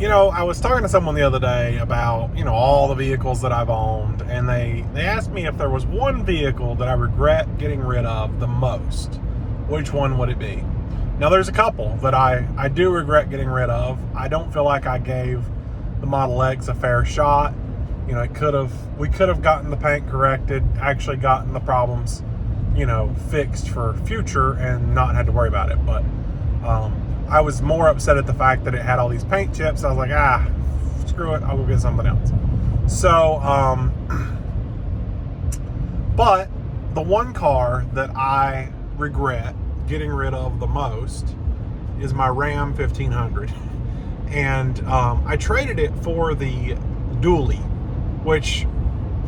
I was talking to someone the other day about, all the vehicles that I've owned, and they asked me if there was one vehicle that I regret getting rid of the most, which one would it be? Now, there's a couple that I do regret getting rid of. I don't feel like I gave the Model X a fair shot. We could have gotten the paint corrected, actually gotten the problems, fixed for future and not had to worry about it. But I was more upset at the fact that it had all these paint chips. I was like, screw it, I'll go get something else. So, but the one car that I regret getting rid of the most is my Ram 1500. And I traded it for the dually, which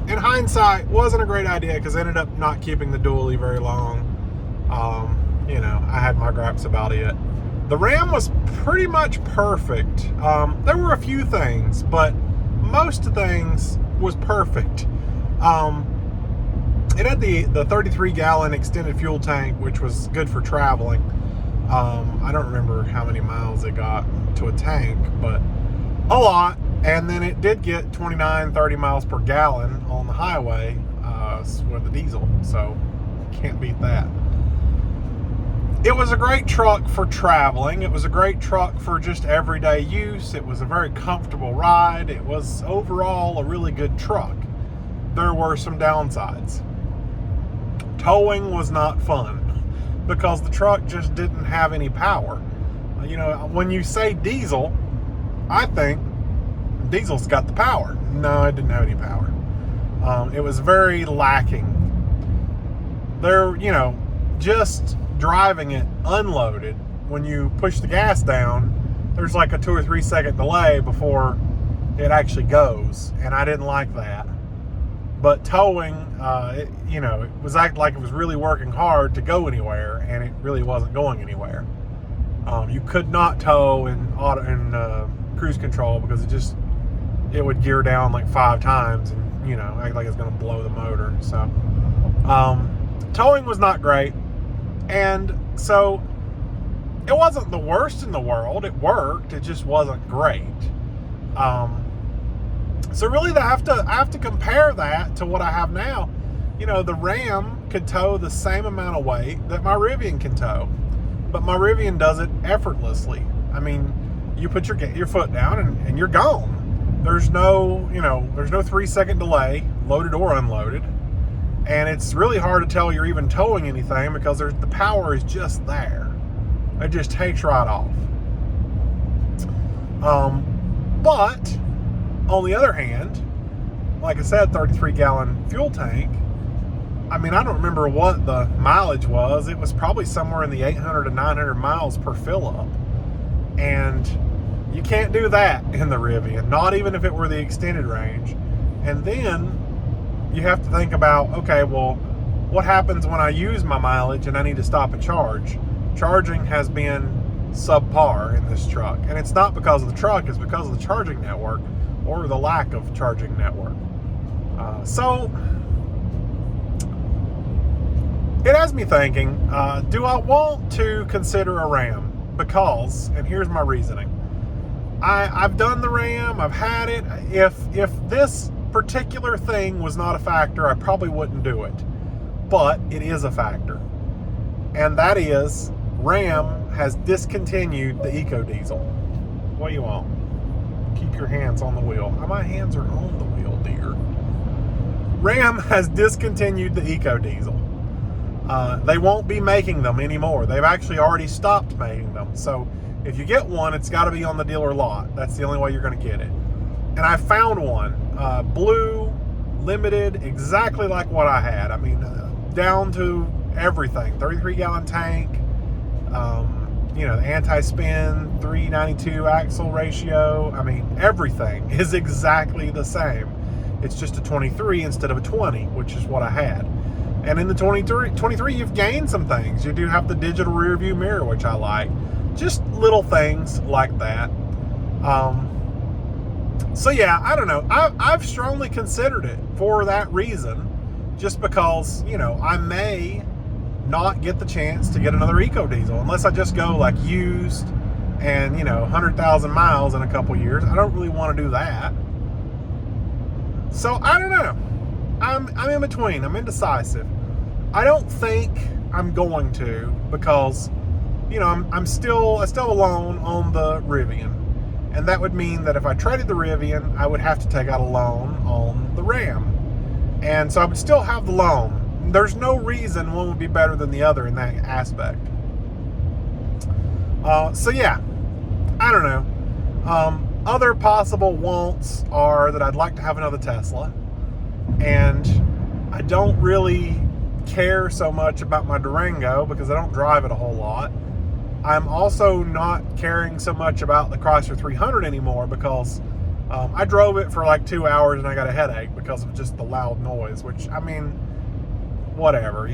in hindsight wasn't a great idea because I ended up not keeping the dually very long. I had my gripes about it. The Ram was pretty much perfect. There were a few things, but most things was perfect. It had the 33-gallon extended fuel tank, which was good for traveling. I don't remember how many miles it got to a tank, but a lot. And then it did get 29, 30 miles per gallon on the highway with the diesel, so can't beat that. It was a great truck for traveling. It was a great truck for just everyday use. It was a very comfortable ride. It was overall a really good truck. There were some downsides. Towing was not fun because the truck just didn't have any power. When you say diesel, I think diesel's got the power. No, it didn't have any power. It was very lacking. Just driving it unloaded, when you push the gas down, there's like a 2 or 3 second delay before it actually goes, and I didn't like that. But towing, it was acting like it was really working hard to go anywhere, and it really wasn't going anywhere. You could not tow in cruise control because it would gear down like 5 times and act like it's going to blow the motor. So towing was not great. And so it wasn't the worst in the world. It worked. It just wasn't great. So really, I have to compare that to what I have now. The Ram could tow the same amount of weight that my Rivian can tow, but my Rivian does it effortlessly. I mean, you put your foot down and you're gone. There's no 3 second delay, loaded or unloaded. And it's really hard to tell you're even towing anything because the power is just there. It just takes right off. But on the other hand, like I said, 33-gallon fuel tank. I mean, I don't remember what the mileage was. It was probably somewhere in the 800 to 900 miles per fill up. And you can't do that in the Rivian, not even if it were the extended range. And then you have to think about, okay, well, what happens when I use my mileage and I need to stop and charge? Charging has been subpar in this truck. And it's not because of the truck, it's because of the charging network or the lack of charging network. So it has me thinking, do I want to consider a Ram? Because, and here's my reasoning. I've done the Ram, I've had it. If this particular thing was not a factor, I probably wouldn't do it. But it is a factor. And that is, Ram has discontinued the EcoDiesel. What do you want? Keep your hands on the wheel. My hands are on the wheel, dear. Ram has discontinued the EcoDiesel. They won't be making them anymore. They've actually already stopped making them. So if you get one, it's got to be on the dealer lot. That's the only way you're going to get it. And I found one, blue, limited, exactly like what I had. I mean, down to everything. 33-gallon tank, the anti-spin, 392 axle ratio. I mean, everything is exactly the same. It's just a 23 instead of a 20, which is what I had. And in the 23, you've gained some things. You do have the digital rear view mirror, which I like. Just little things like that. So yeah, I don't know. I've strongly considered it for that reason, just because, I may not get the chance to get another EcoDiesel unless I just go like used and 100,000 miles in a couple years. I don't really want to do that. So I don't know. I'm in between. I'm indecisive. I don't think I'm going to, because I'm still alone on the Rivian, and that would mean that if I traded the Rivian, I would have to take out a loan on the Ram, and so I would still have the loan. There's no reason one would be better than the other in that aspect. So yeah, I don't know. Other possible wants are that I'd like to have another Tesla, and I don't really care so much about my Durango because I don't drive it a whole lot. I'm also not caring so much about the Chrysler 300 anymore because I drove it for like 2 hours and I got a headache because of just the loud noise, which, I mean, whatever,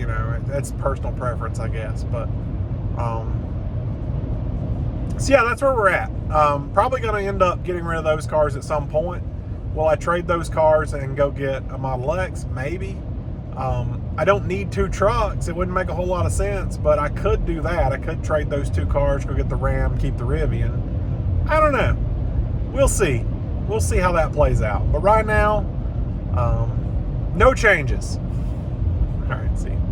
that's personal preference, I guess. But so yeah, that's where we're at. Probably going to end up getting rid of those cars at some point. Will I trade those cars and go get a Model X? Maybe. I don't need 2 trucks. It wouldn't make a whole lot of sense, but I could do that. I could trade those 2 cars, go get the Ram, keep the Rivian. I don't know. We'll see. We'll see how that plays out. But right now, no changes. All right, see you.